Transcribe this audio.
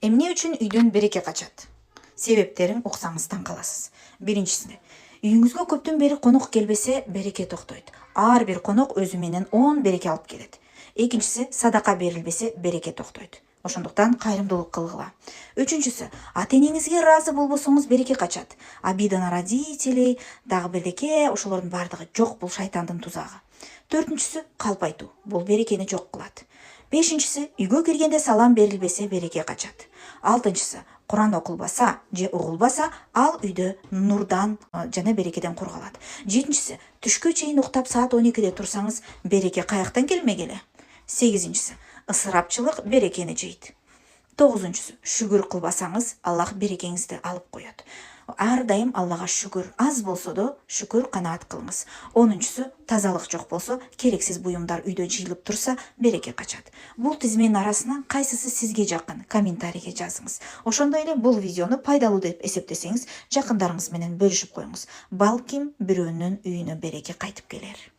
Эмне үчүн үйдөн береке качат? Себептерин уксаңыз таң каласыз. Биринчиси, үйүңүзгө көптөн бери конок келбесе, береке токтойт. Ар бир конок өзү менен 10 береке алып келет. Экинчиси, садака берилбесе, береке токтойт. Ошондуктан кайрымдуулук кылгыла. Үчүнчүсү, ата-энеңизге ыраазы болбосоңуз береке качат. Обида на родителей, дагы бирдеке, ошолордун баардыгы жок, бул шайтандын тузагы. Төртүнчүсү, калп айтуу. Бул берекени жок кылат. Бешинчиси, үйгө киргенде салам берилбесе, береке качат. Алтынчысы, Куран окулбаса же угулбаса, ал үйдө нурдан жана берекеден кургалат. Жетинчиси, түшкө чейин уктап саат 12-де турсаңыз, береке каяктан келмегеле. Сегизинчиси, ысырапчылык берекени жейт. Тогузунчусу, шүгүр кылбасаңыз, Аллах берекеңизди алып коет. Ар дайым Аллага шүгүр, аз болсо да шүгүр канаат кылыңыз. Онунчусу, тазалык жок болсо, керексиз буюмдар үйдө жыйылып турса, береке качат. Бул тизменин арасынан кайсысы сизге жакын? Комментарийге жазыңыз. Ошондой эле бул видеону пайдалуу деп эсептесеңиз, жакындарыңыз менен бөлүшүп коюңуз. Балким бирөөнүн үйүнө береке кайтып келер.